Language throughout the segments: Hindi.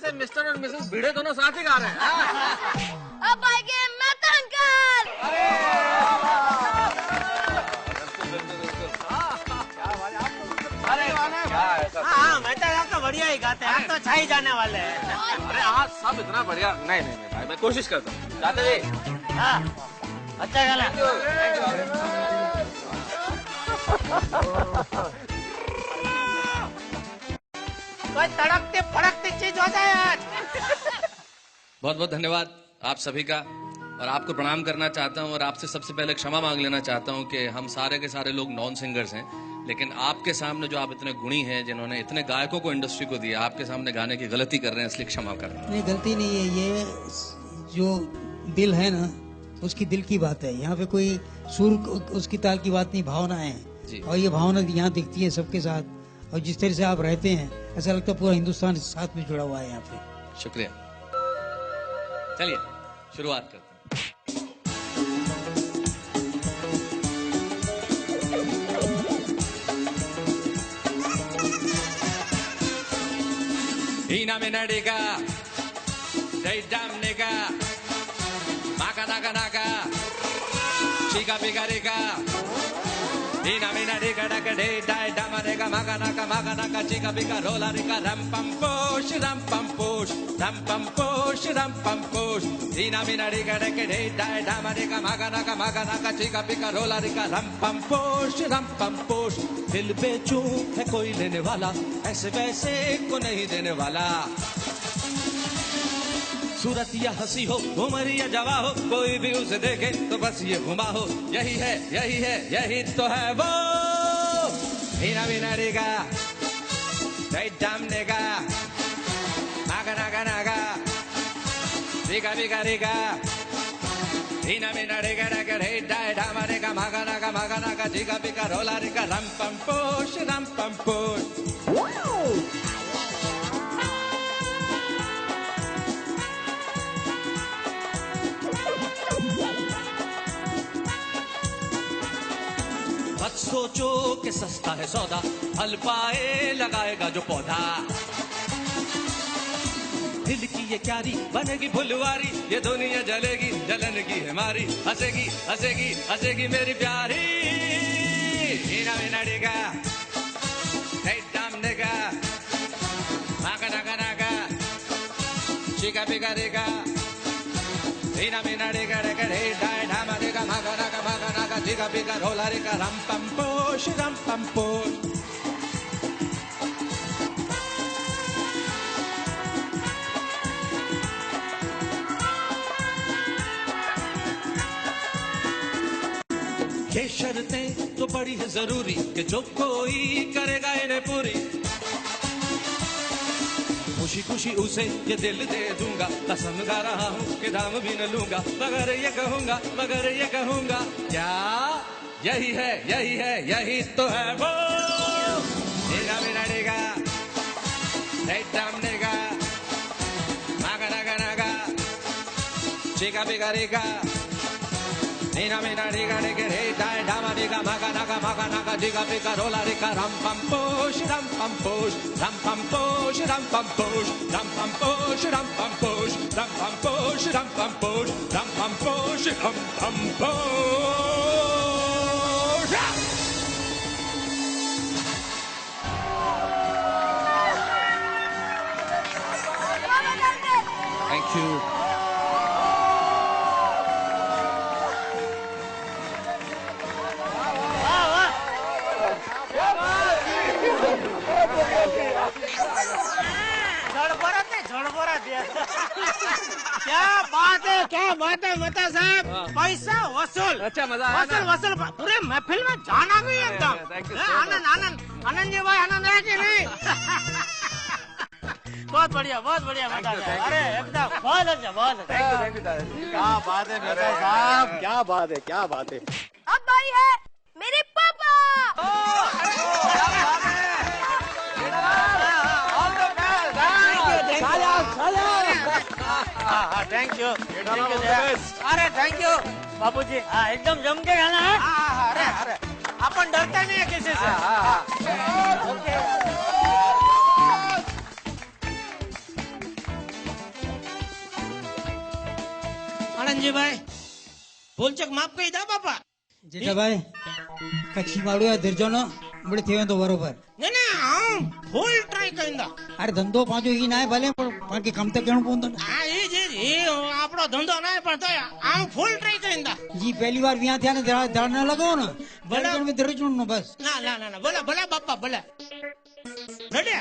से मिस्टर और मिसेस भिड़े दोनों साथ ही गा रहे हैं। अब आएंगे मेहता अंकल। अरे हाँ मेहता साहब तो बढ़िया ही गाते हैं, तो छा ही जाने वाले हैं। अरे आज सब इतना बढ़िया। नहीं नहीं नहीं भाई, मैं कोशिश करता हूँ। चाहते जी? हाँ अच्छा गाना। कोई तड़कते फड़कती चीज हो जाए आज। बहुत बहुत धन्यवाद आप सभी का, और आपको प्रणाम करना चाहता हूं, और आपसे सबसे पहले क्षमा मांग लेना चाहता हूं कि हम सारे के सारे लोग नॉन सिंगर्स हैं, लेकिन आपके सामने जो आप इतने गुणी हैं, जिन्होंने इतने गायकों को इंडस्ट्री को दिया, आपके सामने गाने की गलती कर रहे हैं, इसलिए क्षमा कर रहे हैं। नहीं गलती नहीं है, ये जो दिल है ना उसकी दिल की बात है। यहाँ पे कोई सुर उसकी ताल की बात नहीं, भावना है। और ये भावना यहाँ दिखती है सबके साथ, और जिस तरह से आप रहते हैं ऐसा लगता है पूरा हिंदुस्तान साथ में जुड़ा हुआ है यहाँ पे। शुक्रिया। चलिए शुरुआत करते हैं। Ina menadiga, day dam nigga, maka naga naga, chica pigariga. Ina menadiga daga day day dam nigga, maka naga chica piga rola riga ram pam posh, ram pam posh, ram pam posh, ram pam posh. Ina menadiga daga day day dam nigga, maka naga chica piga rola riga ram pam posh, ram pam posh. दिल बेचूं है कोई लेने वाला, ऐसे वैसे को नहीं देने वाला। सूरत या हंसी हो, उम्र या जवा हो, कोई भी उसे देखे तो बस ये घुमा हो। यही है यही है यही तो है वो। मीना मीना रेगा, डै डम नेगा, नागा नागा नागा, रेगा रेगा रेगा। Ina mina rega rega hey dai dama rega maga naga jiga pika rola rega ram pam posh ram pam posh. मत सोचो कि सस्ता है सौदा, फल पाए लगाएगा जो पौधा। दिल की ये क्यारी बनेगी फुलवारी, ये दुनिया जलेगी जलन की हमारी। हंसेगी हंसेगी हंसेगी मेरी प्यारी। मीना मीना डिगा, hey dam nigga, naga naga naga, chica piga diga. Meena Meena डिगा डिगा hey dai dama diga, maga naga chica piga rola diga ram pam posh ram pam posh. ये शर्तें तो बड़ी है जरूरी कि जो कोई करेगा इन्हें पूरी। खुशी खुशी उसे ये दिल दे दूंगा, कसम खा रहा हूँ कि दाम भी न लूंगा, मगर ये कहूंगा क्या यही है यही तो है वो। मीना मीना डिगा, डै डम नेगा, Naga Naga Naga, चिका पिगा Riga. Ina mina diga diga hey dai dama diga maga naga diga pika rola diga ram pam posh ram pam posh ram pam posh ram pam posh ram pam posh ram pam posh ram pam posh ram pam posh ram pam posh ram pam posh. Thank you. क्या बात है मेहता साहब, पैसा वसूल। अच्छा मजा आया वसूल पूरे महफिल में जाना भी एकदम। आनंद जी भाई आनंद है कि नहीं? बहुत बढ़िया मेहता साहब। अरे एकदम बहुत अच्छा बहुत अच्छा। थैंक यू दादाजी। क्या बात है मेहता साहब, क्या बात है। अब भाई है मेरे पापा। थैंक यू अरे थैंक यू बाबूजी। हाँ एकदम जम के गाना है। अरे अपन डरते नहीं है किसी से। આનંદજીભાઈ ભૂલચક માફ કહી દા બાપા. જેઠાભાઈ કચ્છી માળું આ ધીરજોનો બળે થયો તો બરોબર. ને ને આમ ફૂલ ટ્રાય કરી દા. અરે ધંધો પાછો ઈ ના ભલે પણ બાકી કામ તો કેણું પૂંદો ને હા એ આપણો ધંધો ના પણ તો આમ ફૂલ ટ્રાય કરી દા. જી પહેલી વાર વ્યાં થયા ને ધડ ના લગાવો ને ભલે. ધીરજોન નો બસ. ના ના ના ના ભલે ભલે બાપા ભલે. રેડી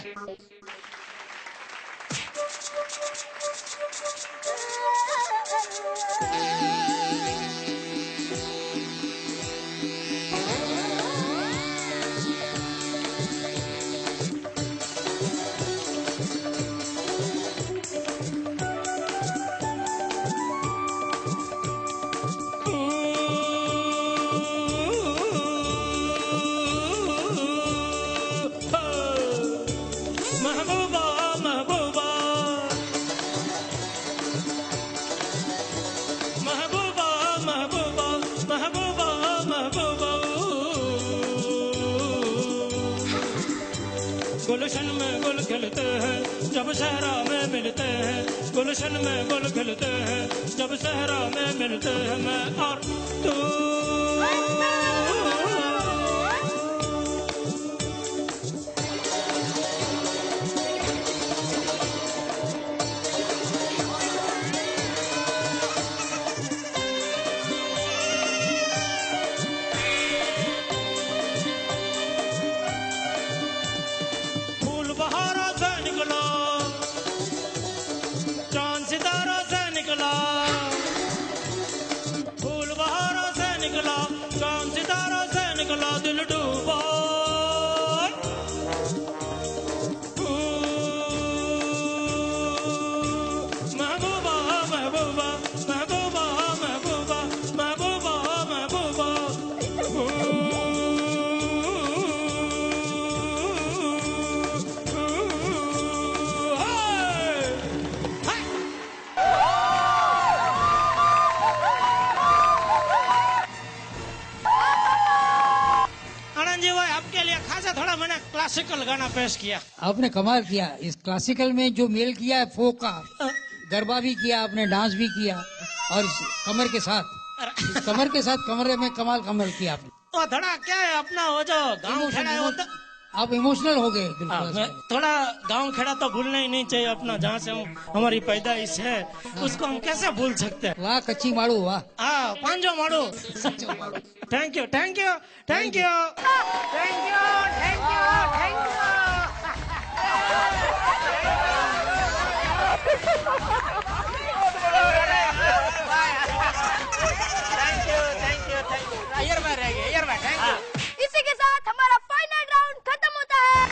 महबूबा महबूबा महबूबा महबूबा महबूबा महबूबा गुलशन में गुल खिलते हैं जब सहरा में मिलते हैं गुलशन में गुल खिलते हैं जब सहरा में मिलते हैं मैं और तू फूल बहारों से निकला चांद सितारों से निकला फूल बहारों से निकला चांद सितारों से निकला दिल डूबा महबूबा महबूबा महबूबा महबूबा महबूबा महबूबा आनंद जी भाई आपके लिए खासा थोड़ा मैंने क्लासिकल गाना पेश किया. आपने कमाल किया इस क्लासिकल में जो मेल किया है फोक का गरबा भी किया आपने डांस भी किया और इस कमर के साथ इस कमर के साथ कमरे में कमल किया आपने. वो थोड़ा क्या है अपना वो जो गाँव खेड़ा है वो तो आप इमोशनल हो गए हाँ, बिल्कुल. थोड़ा गांव खेड़ा तो भूलना ही नहीं चाहिए अपना जहाँ से हमारी पैदाइश है उसको हम कैसे भूल सकते हैं. वाह कच्ची माड़ू वाह. हाँ पांचो माड़ो. Thank you thank you thank you thank you thank you thank you. इसी के साथ हमारा फाइनल राउंड खत्म होता है.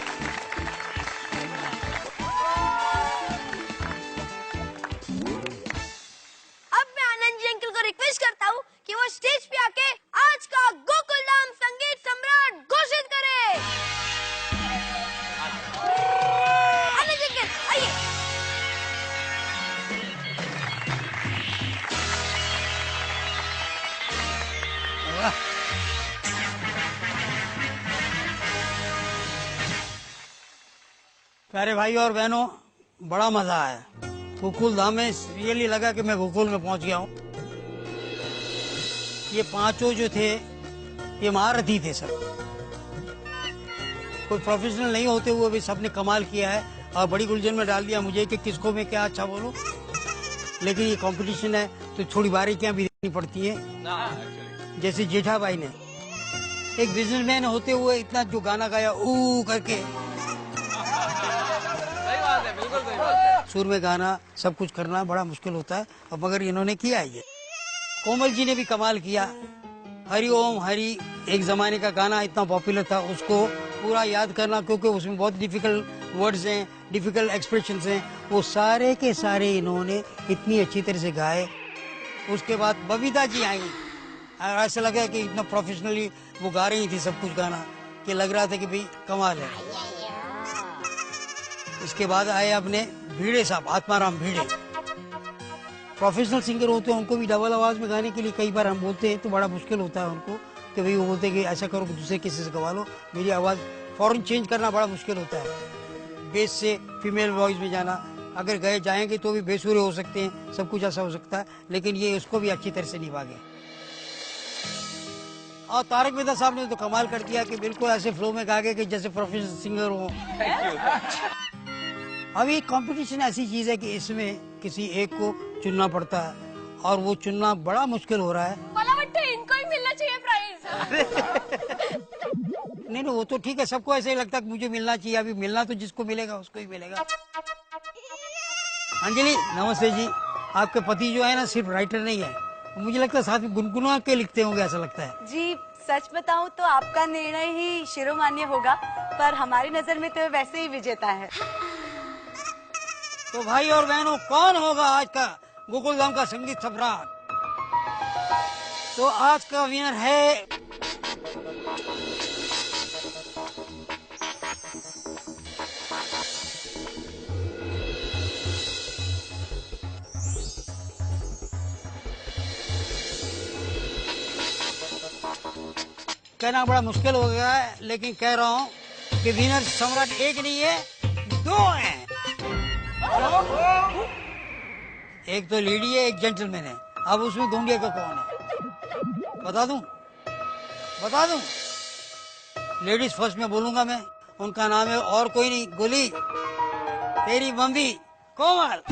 अब मैं आनंद जी अंकल को रिक्वेस्ट करता हूँ कि वो स्टेज पे आके आज का गोकुल धाम संगीत सम्राट घोषित करे. आनंद जी अंकल आइए. प्यारे भाई और बहनों बड़ा मजा आया. गोकुल धाम में रियली लगा कि मैं गोकुल में पहुंच गया हूँ. ये पांचों जो थे ये महारथी थे सब. कोई प्रोफेशनल नहीं होते हुए भी सबने कमाल किया है और बड़ी उलझन में डाल दिया मुझे कि किसको मैं क्या अच्छा बोलूं. लेकिन ये कंपटीशन है तो थोड़ी बारीकियां भी देखनी पड़ती है. जैसे जेठा भाई ने एक बिजनेसमैन होते हुए इतना जो गाना गाया ऊ करके सही बात है, बिल्कुल सही बात है. सुर में गाना सब कुछ करना बड़ा मुश्किल होता है और मगर इन्होंने किया है ये. कोमल जी ने भी कमाल किया. हरि ओम हरि एक जमाने का गाना इतना पॉपुलर था उसको पूरा याद करना क्योंकि उसमें बहुत डिफिकल्ट वर्ड्स हैं डिफिकल्ट एक्सप्रेशंस हैं वो सारे के सारे इन्होंने इतनी अच्छी तरह से गाए. उसके बाद बबीता जी आई और ऐसा लगा कि इतना प्रोफेशनली वो गा रही थी सब कुछ गाना कि लग रहा था कि भाई कमाल है. इसके बाद आए अपने भिड़े साहब आत्माराम भिड़े. प्रोफेशनल सिंगर होते हैं उनको भी डबल आवाज में गाने के लिए कई बार हम बोलते हैं तो बड़ा मुश्किल होता है उनको कि भाई वो बोलते हैं कि ऐसा करो कि दूसरे किसी से गवा लो. मेरी आवाज फौरन चेंज करना बड़ा मुश्किल होता है. बेस से फीमेल वॉइस में जाना अगर गए जाएंगे तो भी बेसुरे हो सकते हैं, सब कुछ ऐसा हो सकता है, लेकिन ये उसको भी अच्छी तरह से निभा गए। और तारक मेहता साहब ने तो कमाल कर दिया कि बिल्कुल ऐसे फ्लो में गा गए कि जैसे प्रोफेशनल सिंगर हो। अब ये कंपटीशन ऐसी चीज है कि इसमें किसी एक को चुनना पड़ता है और वो चुनना बड़ा मुश्किल हो रहा है। इनको ही मिलना चाहिए प्राइज। नहीं वो तो ठीक है, सबको ऐसे ही लगता है कि मुझे मिलना चाहिए। अभी मिलना तो जिसको मिलेगा उसको ही मिलेगा। अंजलि नमस्ते जी। आपके पति जो है ना सिर्फ राइटर नहीं है, मुझे लगता है साथ में गुनगुना के लिखते होंगे, ऐसा लगता है। जी सच बताऊं तो आपका निर्णय ही शिरोमान्य होगा, पर हमारी नजर में तो वैसे ही विजेता है। तो भाई और बहनों, कौन होगा आज का गोकुलधाम का संगीत सम्राट? तो आज का विनर है कहना बड़ा मुश्किल हो गया है, लेकिन कह रहा हूँ कि विनर सम्राट एक नहीं है, दो हैं। एक तो लेडी है, एक जेंटलमैन है। अब उसमें ढूंढिए का कौन है? बता दूं? लेडीज फर्स्ट में बोलूंगा मैं। उनका नाम है और कोई नहीं, गोली तेरी मम्मी कोमल।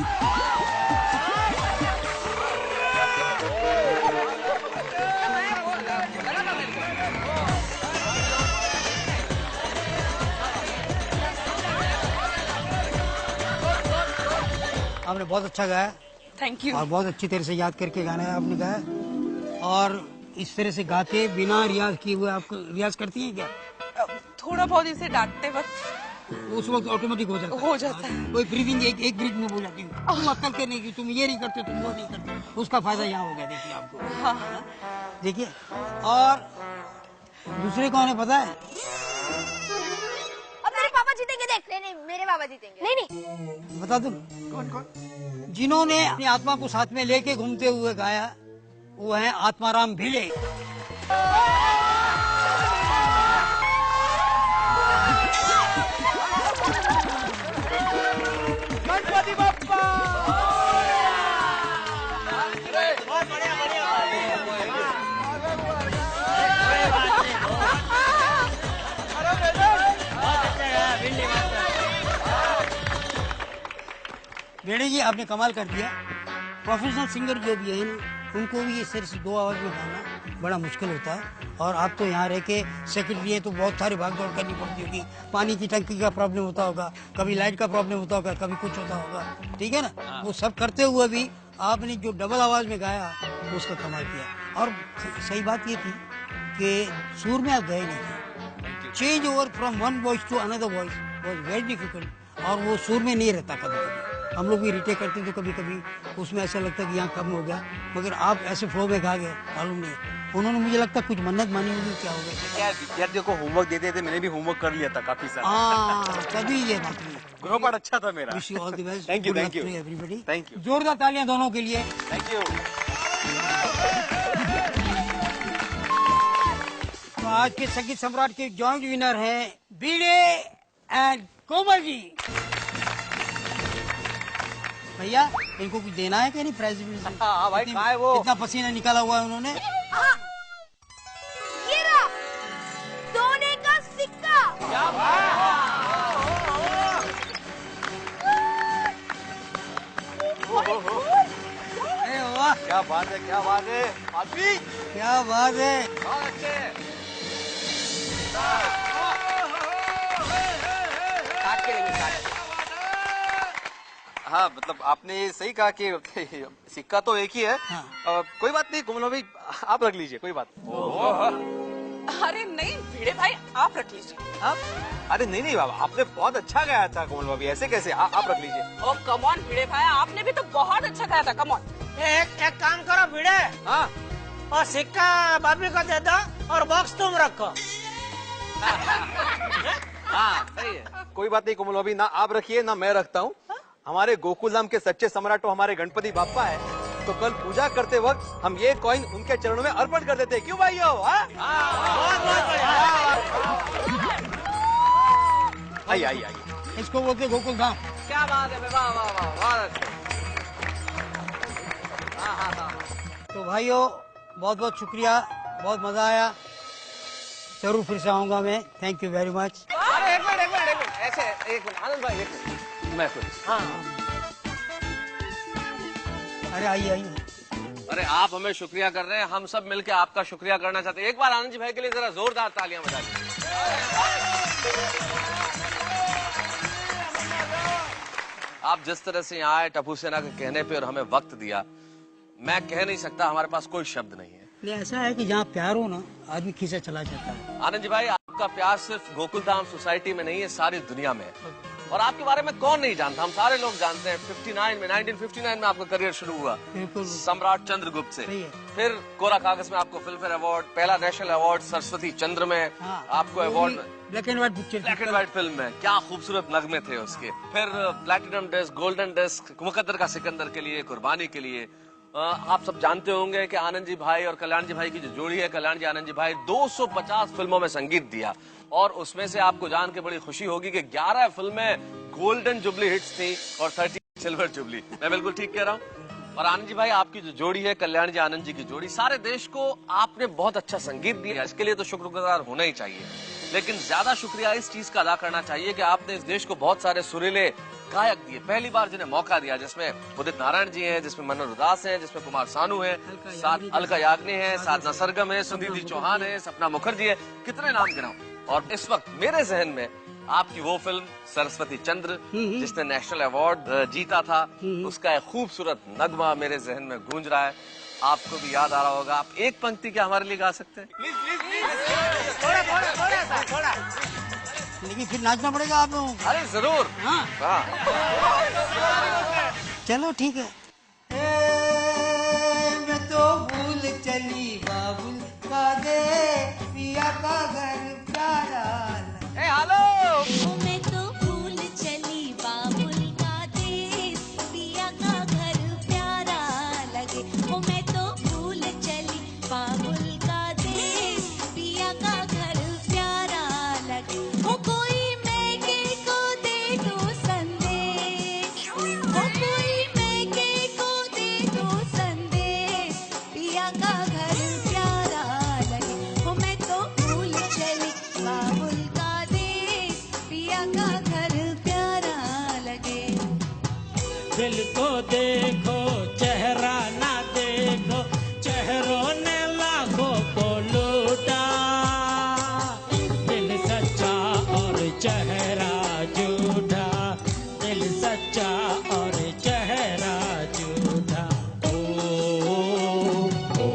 आपने बहुत अच्छा गाया। Thank you. और बहुत अच्छी तरह से याद करके गाना है आपने गाया। और इस तरह से गाते बिना रियाज किए हुए आपको रियाज करती हैं क्या? थोड़ा बहुत इसे डांटते वक्त उस वक्त ऑटोमेटिक हो जाता है। कोई ब्रीदिंग एक ब्रीथ में बोल जाती है, तुम अक्ल के नहीं की, तुम ये नहीं करते, तुम वो नहीं करते। उसका फायदा यहाँ हो गया, देखिए आपको। देखिए, और दूसरे कौन है पता है? अब मेरे पापा जीतेंगे, देख। नहीं मेरे पापा जीतेंगे। नहीं बता दूं कौन? जिन्होंने अपनी आत्मा को साथ में लेके घूमते हुए गाया, वो है आत्माराम भिड़े। गणपति बप्पा। भिड़े जी आपने कमाल कर दिया। प्रोफेशनल सिंगर जो भी है ना, उनको भी इस तरह से दो आवाज में गाना बड़ा मुश्किल होता है। और आप तो यहाँ रह के सेक्रेटरी है, तो बहुत सारी भाग दौड़ करनी पड़ती होगी। पानी की टंकी का प्रॉब्लम होता होगा, कभी लाइट का प्रॉब्लम होता होगा, कभी कुछ होता होगा, ठीक है ना। वो सब करते हुए भी आपने जो डबल आवाज में गाया, उसका कमाल किया। और सही बात ये थी कि सुर में आप गए नहीं थे। Change over from one voice to another voice was very difficult. और वो सुर में नहीं रहता कभी कभी। हम लोग भी रिटेक करते तो कभी कभी उसमें ऐसा लगता है कि यहाँ कम हो गया, मगर आप ऐसे फ्लो में गा गए, मालूम नहीं। उन्होंने मुझे लगता है कुछ मन्नत मानी होगी, क्या हो गया। क्या विद्यार्थियों को होमवर्क देते थे, मैंने भी होमवर्क कर लिया था काफी सारा। हाँ, तभी ये बात हुई। गृहपाठ अच्छा था मेरा। Wish you all the best. Thank you, thank you. Everybody. Thank you. जोरदार तालियां दोनों के लिए। Thank you. तो आज के संगीत सम्राट के जॉइंट विनर हैं भिड़े एंड कोमल जी। भैया इनको कुछ देना है कि नहीं प्राइज? हाँ भाई, कहाँ है वो? इतना पसीना निकाला हुआ है उन्होंने। ये रहा सोने का सिक्का। अरे वाह, क्या बात है, क्या बात है आदमी, क्या बात है। बहुत अच्छे। काट के लेंगे, काट के। हाँ मतलब आपने सही कहा कि सिक्का तो एक ही है। हाँ। कोई बात नहीं कोमल भाई, आप रख लीजिए, कोई बात नहीं। अरे नहीं भिड़े भाई, आप रख लीजिए। आप? अरे नहीं नहीं बाबा, आपने बहुत अच्छा गाया था कोमल भाभी, ऐसे कैसे? आप रख लीजिए। ओ कम ऑन भिड़े भाई, आपने भी तो बहुत अच्छा गाया था। Come on. एक काम करो भिड़े, हाँ और सिक्का भाभी को दे दो और बॉक्स तुम रखो। हाँ सही है। कोई बात नहीं कोमल भाभी, ना आप रखिए ना मैं रखता हूँ। हमारे गोकुलधाम के सच्चे सम्राट तो हमारे गणपति बाप्पा है, तो कल पूजा करते वक्त हम ये कॉइन उनके चरणों में अर्पण कर देते हैं। क्यों भाइयों? आइए आइए आइए। इसको बोलते गोकुलधाम। क्या बात है, वाह वाह वाह, बहुत अच्छा। हाँ हाँ हाँ। तो भाइयों बहुत बहुत शुक्रिया, बहुत मजा आया, जरूर फिर से आऊंगा मैं। Thank you very much. अरे एक मिनट ऐसे, एक मिनट आनंद भाई, एक मिनट मैं कुछ। हाँ अरे आइए आइए। अरे आप हमें शुक्रिया कर रहे हैं, हम सब मिलकर आपका शुक्रिया करना चाहते हैं। एक बार आनंद जी भाई के लिए जरा जोरदार तालियां बजा दीजिए। आप जिस तरह से यहाँ आए टप्पू सेना के कहने पे और हमें वक्त दिया, मैं कह नहीं सकता, हमारे पास कोई शब्द नहीं है। ऐसा है कि जहाँ प्यार हो ना, आदमी खींचा चला जाता है। आनंद जी भाई, आपका प्यार सिर्फ गोकुलधाम सोसाइटी में नहीं है, सारी दुनिया में है। और आपके बारे में कौन नहीं जानता, हम सारे लोग जानते हैं। 1959 में आपका करियर शुरू हुआ सम्राट चंद्रगुप्त से, फिर कोरा कागज में आपको फिल्म फेयर अवार्ड, पहला नेशनल अवार्ड सरस्वती चंद्र में आपको award, black and white picture, black and white film में क्या खूबसूरत नगमे थे उसके, फिर प्लैटिनम डिस्क, गोल्डन डिस्क, मुकद्दर का सिकंदर के लिए, कुर्बानी के लिए। आप सब जानते होंगे कि आनंद जी भाई और कल्याण जी भाई की जो जोड़ी है, कल्याण जी आनंद जी भाई 250 फिल्मों में संगीत दिया, और उसमें से आपको जान के बड़ी खुशी होगी कि 11 फिल्में गोल्डन जुबली हिट्स थी और 30 सिल्वर जुबली। मैं बिल्कुल ठीक कह रहा हूँ? और आनंद जी भाई, आपकी जो जोड़ी है, कल्याण जी आनंद जी की जोड़ी, सारे देश को आपने बहुत अच्छा संगीत दिया, इसके लिए तो शुक्रगुजार होना ही चाहिए। लेकिन ज्यादा शुक्रिया इस चीज का अदा करना चाहिए कि आपने इस देश को बहुत सारे सुरीले गायक दिए, पहली बार जिन्हें मौका दिया, जिसमें उदित नारायण जी हैं, जिसमें मनोहर उदास हैं, जिसमें कुमार सानू हैं, साथ अलका याग्निक है, साधना सरगम है, सुनिधि चौहान है, सपना मुखर्जी है, कितने नाम गिनाऊं। और इस वक्त मेरे जहन में आपकी वो फिल्म सरस्वती चंद्र जिसने नेशनल अवार्ड जीता था, उसका एक खूबसूरत नगमा मेरे जहन में गूंज रहा है। आपको भी याद आ रहा होगा। आप एक पंक्ति क्या हमारे लिए गा सकते हैं? प्लीज प्लीज प्लीज, थोड़ा। लेकिन फिर नाचना पड़ेगा आप लोगों को। अरे जरूर। हाँ चलो ठीक है। मैं तो भूल चली बाबुल का दे, पिया का घर प्यारा। हेलो, मैं तो भूल चली बाबुल का देश, पिया का घर प्यारा लगे। ओ मैं तो भूल चली बाबुल का देश, पिया का घर प्यारा लगे। ओ कोई मैके को दे दो संदेश, ओ कोई मैके को दे दो संदेश, पिया का घर प्यारा लगे। ओ मैं तो भूल चली बाबुल का देश, पिया का घर प्यारा लगे। दिल को देखो चेहरा ना देखो, चेहरों ने लाखों को लूटा। दिल सच्चा और चेहरा झूठा, दिल सच्चा और चेहरा झूठा। ओ, ओ,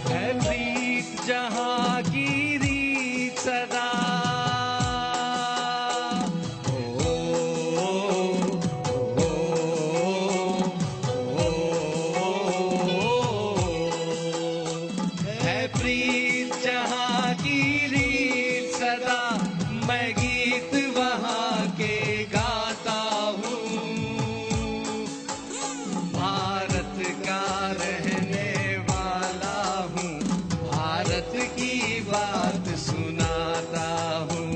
है प्रीत जहाँ की रीत सदा, है प्रीत जहाँ की रीत सदा, मैं गीत वहाँ के गाता हूँ। भारत का रहने वाला हूँ, भारत की बात सुनाता हूँ।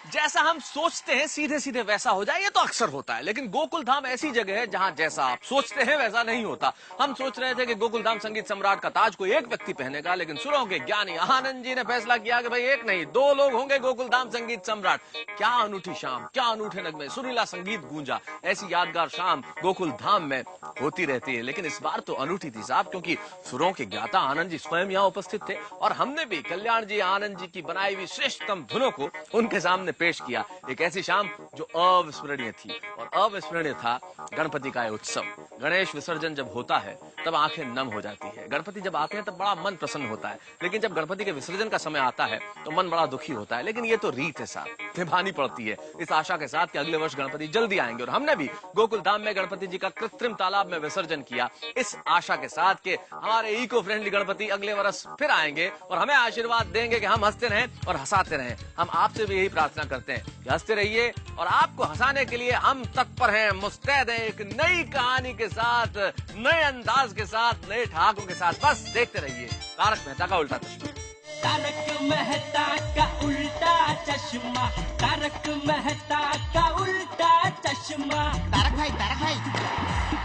जैसा हम सोचते हैं सीधे सीधे वैसा हो जाए, ये तो अक्सर होता है। लेकिन गोकुल धाम ऐसी जगह है जहां जैसा आप सोचते हैं वैसा नहीं होता। हम सोच रहे थे कि गोकुल धाम संगीत सम्राट का ताज कोई एक व्यक्ति पहनेगा, लेकिन सुरों के ज्ञानी आनंद जी ने फैसला किया कि भाई एक नहीं 2 लोग होंगे गोकुल धाम संगीत सम्राट। क्या अनूठी शाम, क्या अनूठे नगमे, सुरीला संगीत गूंजा। ऐसी यादगार शाम गोकुल धाम में होती रहती है, लेकिन इस बार तो अनूठी थी साहब, क्योंकि सुरों के ज्ञाता आनंद जी स्वयं यहाँ उपस्थित थे और हमने भी कल्याण जी आनंद जी की बनाई हुई श्रेष्ठतम धुनों को उनके सामने पेश किया। एक ऐसी शाम जो अविस्मरणीय थी, और अविस्मरणीय था गणपति का उत्सव। गणेश विसर्जन जब होता है तब आंखें नम हो जाती है। गणपति जब आते हैं तब बड़ा मन प्रसन्न होता है, लेकिन जब गणपति के विसर्जन का समय आता है तो मन बड़ा दुखी होता है। लेकिन ये तो रीत है साहब, निभानी पड़ती है, इस आशा के साथ कि अगले वर्ष गणपति जल्दी आएंगे। और हमने भी गोकुल धाम में गणपति जी का कृत्रिम तालाब में विसर्जन किया, इस आशा के साथ कि हमारे इको फ्रेंडली गणपति अगले वर्ष फिर आएंगे और हमें आशीर्वाद देंगे कि हम हंसते रहें और हंसाते रहें। हम आपसे भी यही प्रार्थना करते हैं करते हैं कि हंसते रहिए और आपको हंसाने के लिए हम तत्पर हैं, मुस्तैद हैं एक नई कहानी के साथ, नए अंदाज के साथ, नए ठहाकों के साथ। बस देखते रहिए तारक मेहता का उल्टा चश्मा। तारक मेहता का उल्टा चश्मा, तारक मेहता का उल्टा चश्मा। तारक भाई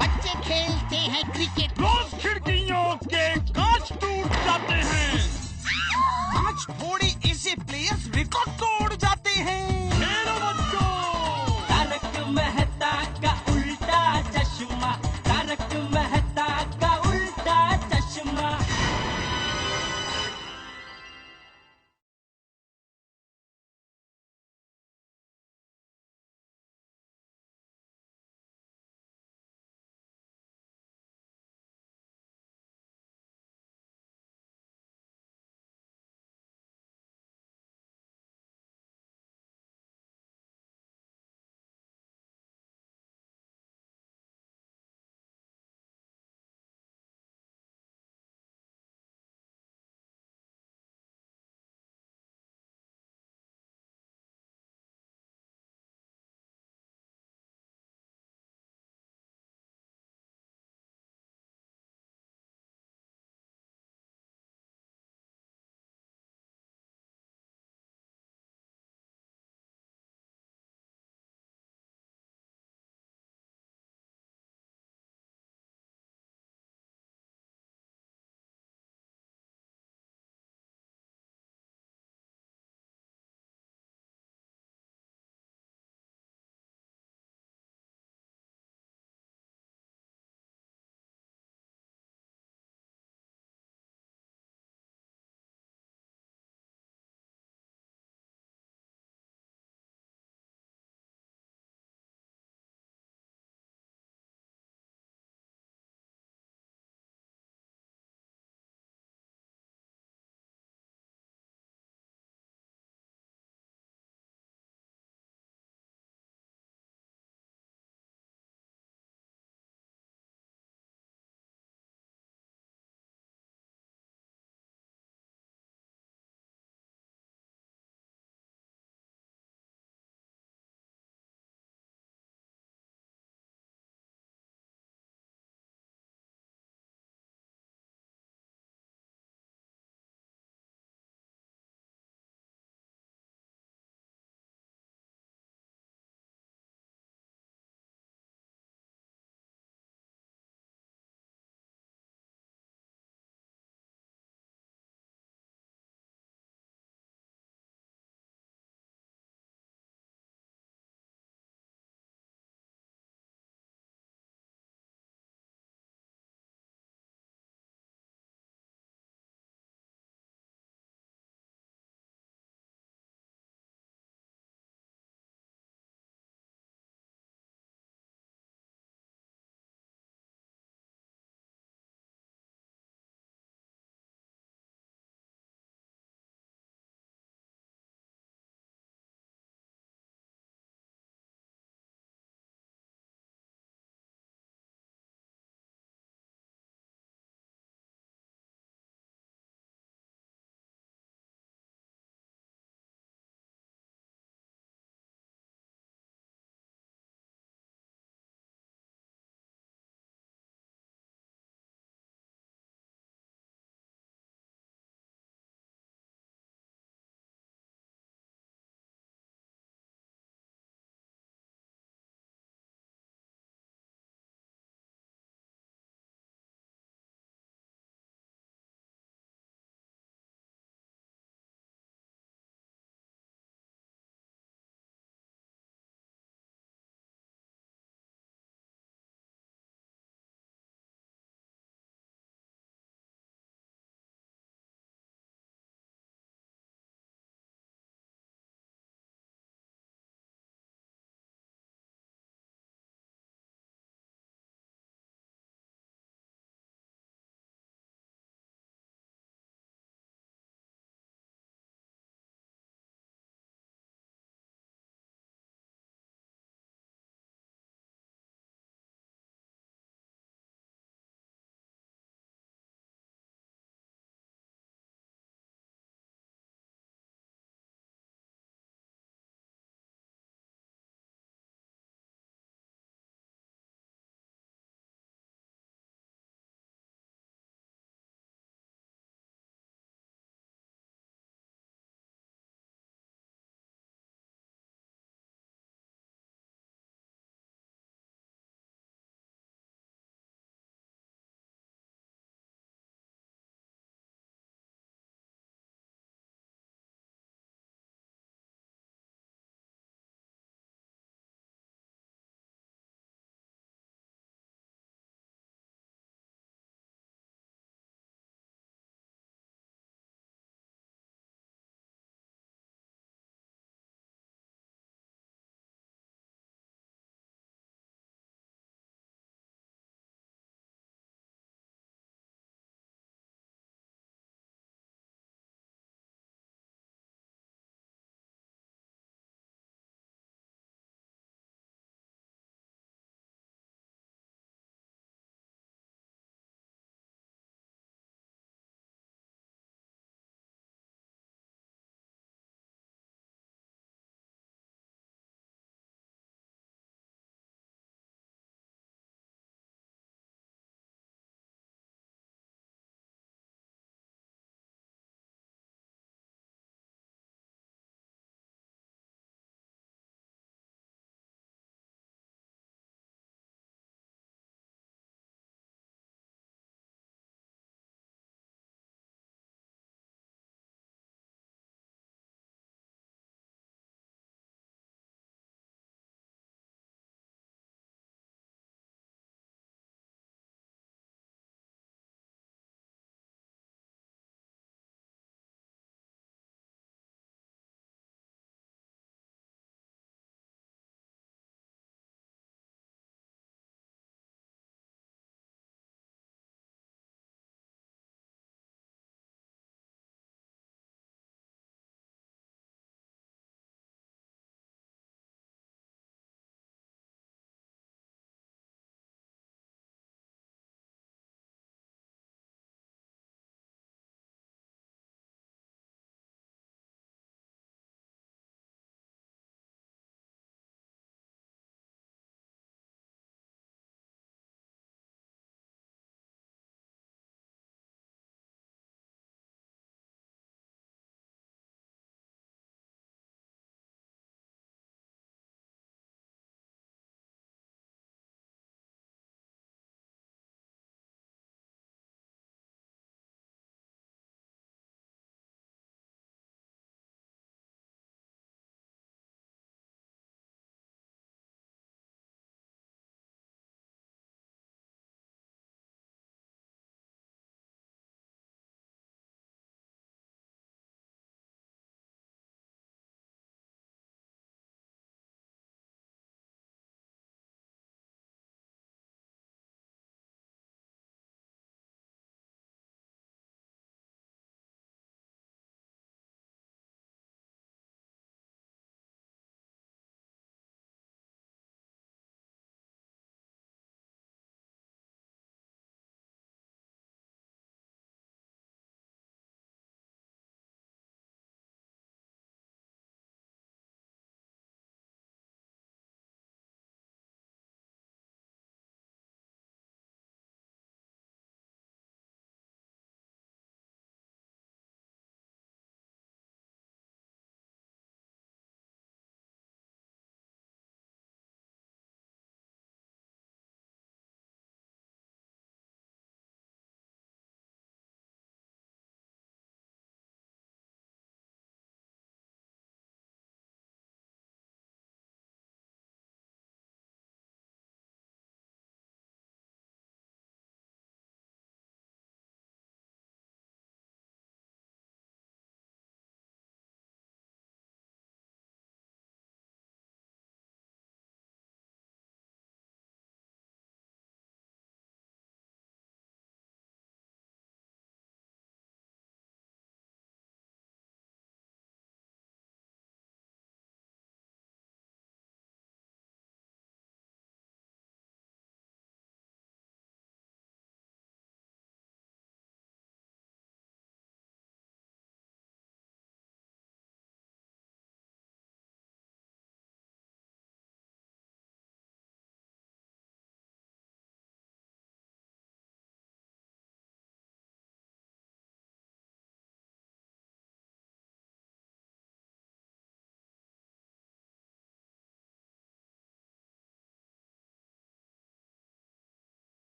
बच्चे खेलते हैं क्रिकेट, रोज खिड़कियों के कांच टूट जाते हैं। आज थोड़ी ऐसे प्लेयर्स रिकॉर्ड तोड़